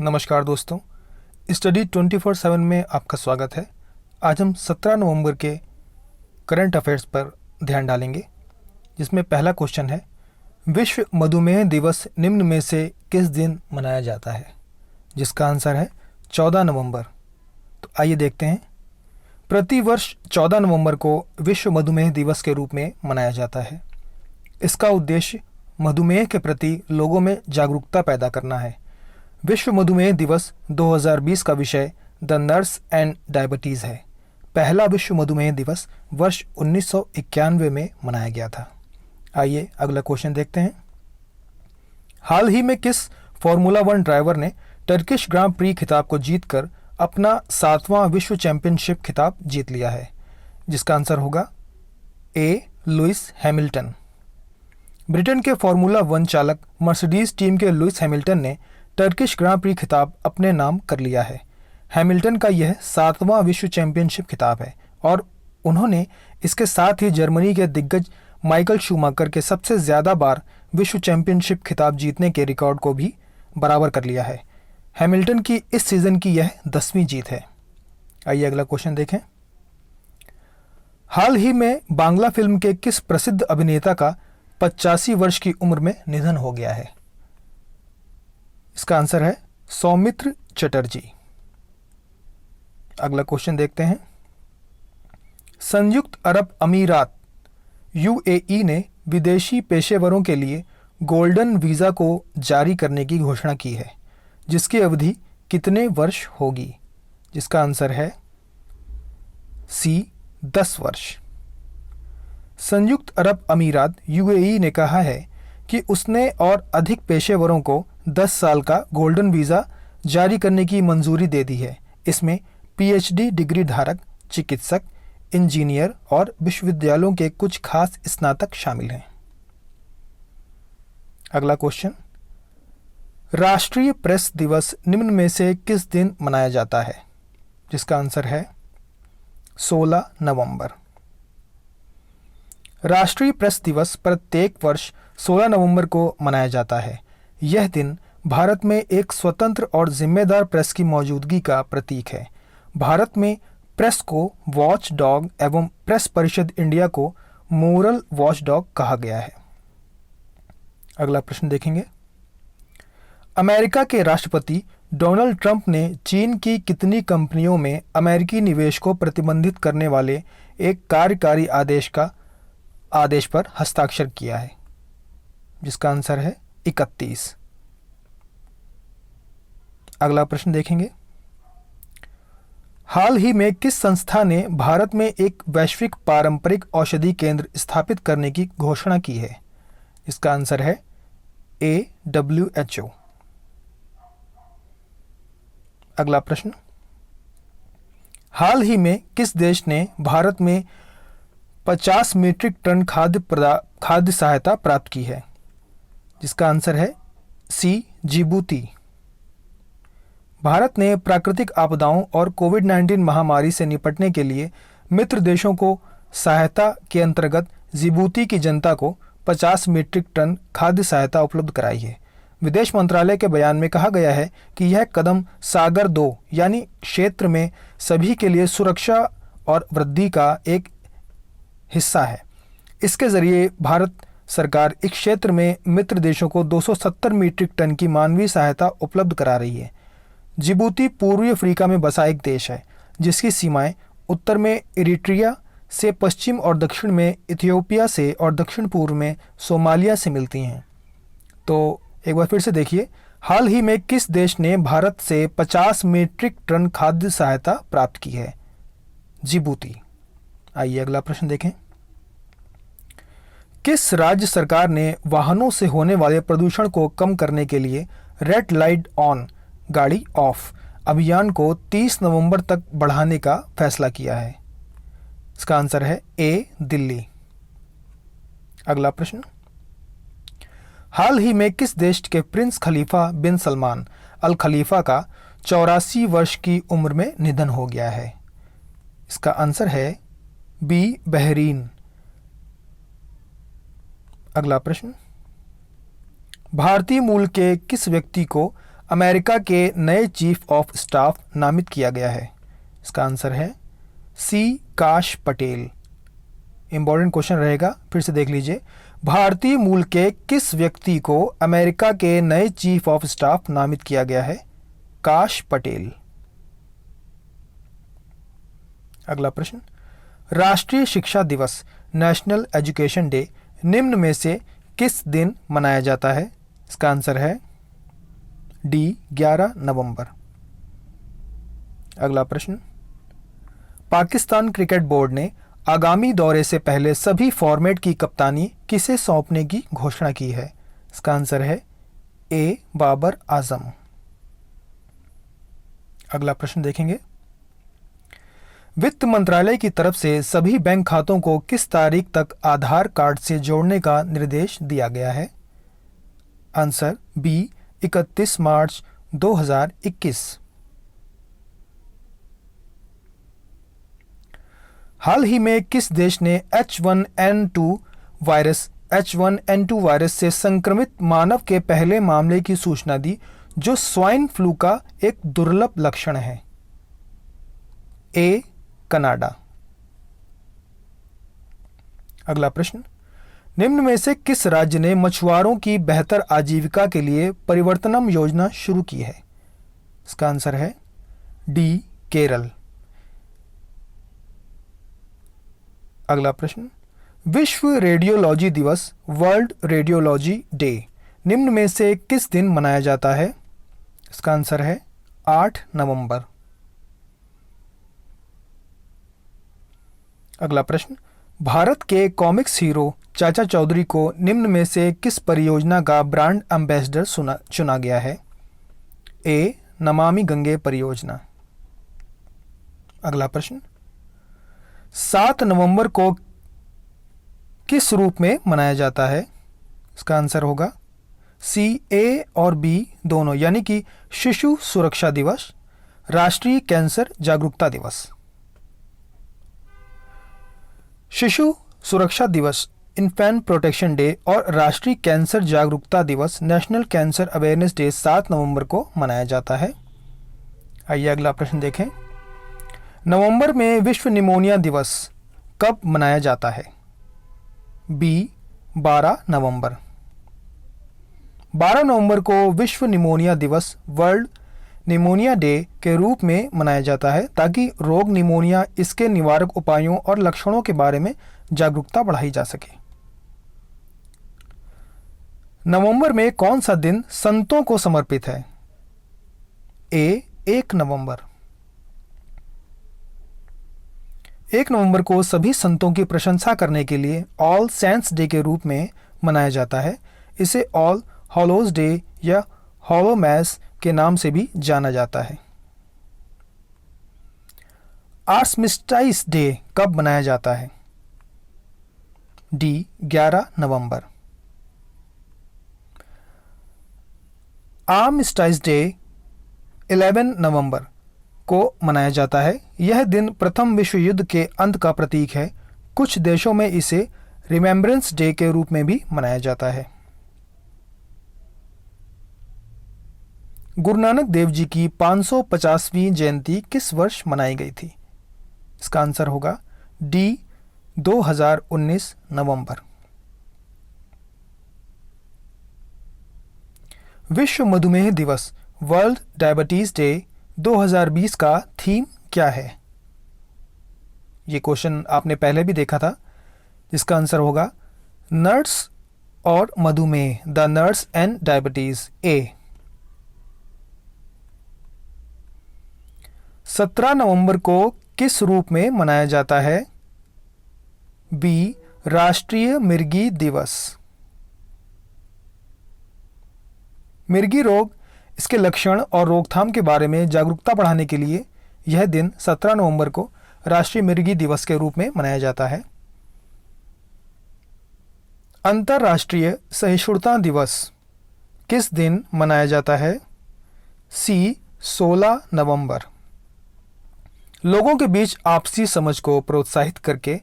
नमस्कार दोस्तों, स्टडी 24/7 में आपका स्वागत है। आज हम 17 नवंबर के करंट अफेयर्स पर ध्यान डालेंगे, जिसमें पहला क्वेश्चन है, विश्व मधुमेह दिवस निम्न में से किस दिन मनाया जाता है? जिसका आंसर है 14 नवंबर। तो आइए देखते हैं। प्रतिवर्ष 14 नवंबर को विश्व मधुमेह दिवस के रूप में मनाया जाता है। इसका उद्देश्य मधुमेह के प्रति लोगों में जागरूकता पैदा करना है। विश्व मधुमेह दिवस 2020 का विषय द नर्स एंड डायबिटीज़ है। पहला विश्व मधुमेह दिवस वर्ष 1991 में मनाया गया था। आइए अगला क्वेश्चन देखते हैं। हाल ही में किस फॉर्मूला 1 ड्राइवर ने टर्किश ग्रां प्री खिताब को जीतकर अपना 7वां विश्व चैंपियनशिप खिताब जीत लिया है? जिसका आंसर होगा ए. Lewis Hamilton. ब्रिटेन के फॉर्मूला 1 चालक मर्सिडीज टीम के लुइस हैमिल्टन ने टर्किश ग्रां प्री खिताब अपने नाम कर लिया है। हैमिल्टन का यह 7वां विश्व चैंपियनशिप खिताब है और उन्होंने इसके साथ ही जर्मनी के दिग्गज माइकल शूमाकर के सबसे ज़्यादा बार विश्व चैंपियनशिप खिताब जीतने के रिकॉर्ड को भी बराबर कर लिया है। हैमिल्टन की इस सीज़न की यह 10वीं जीत है। आइए अगला क्वेश्चन देखें। हाल ही में बांग्ला फिल्म के किस प्रसिद्ध अभिनेता का 85 वर्ष की उम्र में निधन हो गया है? इसका आंसर है सौमित्र चटर्जी। अगला क्वेश्चन देखते हैं। संयुक्त अरब अमीरात यूएई ने विदेशी पेशेवरों के लिए गोल्डन वीज़ा को जारी करने की घोषणा की है, जिसकी अवधि कितने वर्ष होगी? जिसका आंसर है सी. 10 वर्ष। संयुक्त अरब अमीरात यूएई ने कहा है कि उसने और अधिक पेशेवरों को 10 साल का गोल्डन वीज़ा जारी करने की मंजूरी दे दी है। इसमें पीएचडी डिग्री धारक, चिकित्सक, इंजीनियर और विश्वविद्यालयों के कुछ खास स्नातक शामिल हैं। अगला क्वेश्चन। राष्ट्रीय प्रेस दिवस निम्न में से किस दिन मनाया जाता है? जिसका आंसर है 16 नवंबर। राष्ट्रीय प्रेस दिवस प्रत्येक वर्ष 16 नवंबर को मनाया जाता है। यह दिन भारत में एक स्वतंत्र और जिम्मेदार प्रेस की मौजूदगी का प्रतीक है। भारत में प्रेस को वॉच डॉग एवं प्रेस परिषद इंडिया को मोरल वॉच डॉग कहा गया है। अगला प्रश्न देखेंगे। अमेरिका के राष्ट्रपति डोनाल्ड ट्रंप ने चीन की कितनी कंपनियों में अमेरिकी निवेश को प्रतिबंधित करने वाले एक कार्यकारी आदेश पर हस्ताक्षर किया है? जिसका आंसर है 31। अगला प्रश्न देखेंगे। हाल ही में किस संस्था ने भारत में एक वैश्विक पारंपरिक औषधि केंद्र स्थापित करने की घोषणा की है? इसका आंसर है WHO। अगला प्रश्न। हाल ही में किस देश ने भारत में 50 मीट्रिक टन खाद्य सहायता प्राप्त की है? जिसका आंसर है सी. जिबूती। भारत ने प्राकृतिक आपदाओं और कोविड-19 महामारी से निपटने के लिए मित्र देशों को सहायता के अंतर्गत जिबूती की जनता को 50 मीट्रिक टन खाद्य सहायता उपलब्ध कराई है। विदेश मंत्रालय के बयान में कहा गया है कि यह कदम सागर 2 यानी क्षेत्र में सभी के लिए सुरक्षा और वृद्धि का एक हिस्सा है। इसके जरिए भारत सरकार इस क्षेत्र में मित्र देशों को 270 मीट्रिक टन की मानवीय सहायता उपलब्ध करा रही है। जिबूती पूर्वी अफ्रीका में बसा एक देश है, जिसकी सीमाएं उत्तर में इरिट्रिया से, पश्चिम और दक्षिण में इथियोपिया से और दक्षिण पूर्व में सोमालिया से मिलती हैं। तो एक बार फिर से देखिए। हाल ही में किस देश ने भारत से 50 मीट्रिक टन खाद्य सहायता प्राप्त की है? जिबूती। आइए अगला प्रश्न देखें। किस राज्य सरकार ने वाहनों से होने वाले प्रदूषण को कम करने के लिए रेड लाइट ऑन गाड़ी ऑफ अभियान को 30 नवंबर तक बढ़ाने का फैसला किया है? इसका आंसर है ए. दिल्ली। अगला प्रश्न। हाल ही में किस देश के प्रिंस खलीफा बिन सलमान अल खलीफा का 84 वर्ष की उम्र में निधन हो गया है? इसका आंसर है बी. बहरीन। अगला प्रश्न। भारतीय मूल के किस व्यक्ति को अमेरिका के नए चीफ ऑफ स्टाफ नामित किया गया है? इसका आंसर है सी काश पटेल। इंपॉर्टेंट क्वेश्चन रहेगा, फिर से देख लीजिए। भारतीय मूल के किस व्यक्ति को अमेरिका के नए चीफ ऑफ स्टाफ नामित किया गया है? काश पटेल। अगला प्रश्न, राष्ट्रीय शिक्षा दिवस नेशनल एजुकेशन डे निम्न में से किस दिन मनाया जाता है? इसका आंसर है डी 11 नवंबर। अगला प्रश्न, पाकिस्तान क्रिकेट बोर्ड ने आगामी दौरे से पहले सभी फॉर्मेट की कप्तानी किसे सौंपने की घोषणा की है? इसका आंसर है ए बाबर आजम। अगला प्रश्न देखेंगे, वित्त मंत्रालय की तरफ से सभी बैंक खातों को किस तारीख तक आधार कार्ड से जोड़ने का निर्देश दिया गया है? आंसर बी 31 मार्च 2021। हाल ही में किस देश ने H1N2 वायरस से संक्रमित मानव के पहले मामले की सूचना दी, जो स्वाइन फ्लू का एक दुर्लभ लक्षण है? ए कनाडा। अगला प्रश्न, निम्न में से किस राज्य ने मछुआरों की बेहतर आजीविका के लिए परिवर्तनम योजना शुरू की है? इसका आंसर है डी केरल। अगला प्रश्न, विश्व रेडियोलॉजी दिवस वर्ल्ड रेडियोलॉजी डे निम्न में से किस दिन मनाया जाता है? इसका आंसर है 8 नवंबर। अगला प्रश्न, भारत के कॉमिक्स हीरो चाचा चौधरी को निम्न में से किस परियोजना का ब्रांड एम्बेसडर चुना गया है? ए नमामि गंगे परियोजना। अगला प्रश्न, 7 नवंबर को किस रूप में मनाया जाता है? इसका आंसर होगा सी ए और बी दोनों, यानी कि शिशु सुरक्षा दिवस, राष्ट्रीय कैंसर जागरूकता दिवस। शिशु सुरक्षा दिवस इन्फेंट प्रोटेक्शन डे और राष्ट्रीय कैंसर जागरूकता दिवस नेशनल कैंसर अवेयरनेस डे 7 नवंबर को मनाया जाता है। आइए अगला प्रश्न देखें, नवंबर में विश्व निमोनिया दिवस कब मनाया जाता है? बी 12 नवंबर। 12 नवंबर को विश्व निमोनिया दिवस वर्ल्ड निमोनिया डे के रूप में मनाया जाता है, ताकि रोग निमोनिया, इसके निवारक उपायों और लक्षणों के बारे में जागरूकता बढ़ाई जा सके। नवंबर में कौन सा दिन संतों को समर्पित है? ए 1 नवंबर। 1 नवंबर को सभी संतों की प्रशंसा करने के लिए ऑल सेंट्स डे के रूप में मनाया जाता है। इसे ऑल हॉलोज डे या हॉलो मैस के नाम से भी जाना जाता है। आर्मिस्टाइस डे कब मनाया जाता है? डी 11 नवंबर। आर्मिस्टाइस डे 11 नवंबर को मनाया जाता है। यह दिन प्रथम विश्व युद्ध के अंत का प्रतीक है। कुछ देशों में इसे रिमेम्बरेंस डे के रूप में भी मनाया जाता है। गुरु नानक देव जी की 550वीं जयंती किस वर्ष मनाई गई थी? इसका आंसर होगा डी 2019 नवंबर। विश्व मधुमेह दिवस वर्ल्ड डायबिटीज डे 2020 का थीम क्या है? ये क्वेश्चन आपने पहले भी देखा था, जिसका आंसर होगा नर्स और मधुमेह, द नर्स एंड डायबिटीज। ए 17 नवंबर को किस रूप में मनाया जाता है? बी राष्ट्रीय मिर्गी दिवस। मिर्गी रोग, इसके लक्षण और रोकथाम के बारे में जागरूकता बढ़ाने के लिए यह दिन 17 नवंबर को राष्ट्रीय मिर्गी दिवस के रूप में मनाया जाता है। अंतर्राष्ट्रीय सहिष्णुता दिवस किस दिन मनाया जाता है? सी 16 नवंबर। लोगों के बीच आपसी समझ को प्रोत्साहित करके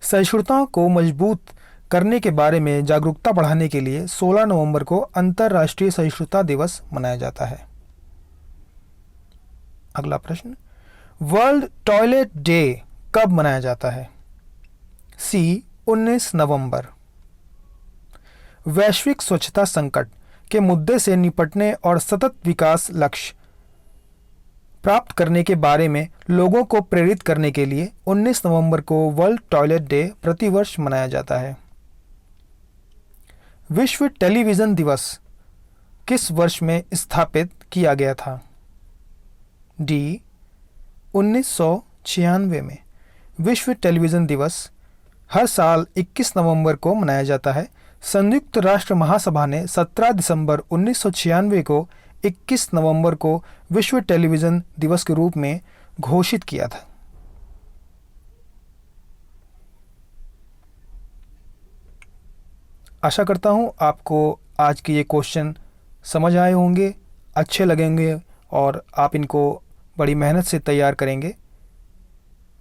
सहिष्णुता को मजबूत करने के बारे में जागरूकता बढ़ाने के लिए 16 नवंबर को अंतर्राष्ट्रीय सहिष्णुता दिवस मनाया जाता है। अगला प्रश्न, वर्ल्ड टॉयलेट डे कब मनाया जाता है? सी 19 नवंबर। वैश्विक स्वच्छता संकट के मुद्दे से निपटने और सतत विकास लक्ष्य प्राप्त करने के बारे में लोगों को प्रेरित करने के लिए 19 नवंबर को वर्ल्ड टॉयलेट डे प्रतिवर्ष मनाया जाता है। विश्व टेलीविज़न दिवस किस वर्ष में स्थापित किया गया था? डी 1996 में। विश्व टेलीविज़न दिवस हर साल 21 नवंबर को मनाया जाता है। संयुक्त राष्ट्र महासभा ने 17 दिसंबर 1996 को 21 नवंबर को विश्व टेलीविज़न दिवस के रूप में घोषित किया था। आशा करता हूँ आपको आज के ये क्वेश्चन समझ आए होंगे, अच्छे लगेंगे और आप इनको बड़ी मेहनत से तैयार करेंगे।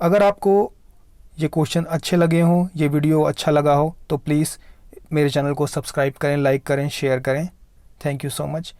अगर आपको ये क्वेश्चन अच्छे लगे हों, ये वीडियो अच्छा लगा हो, तो प्लीज़ मेरे चैनल को सब्सक्राइब करें, लाइक करें, शेयर करें। Thank you so much.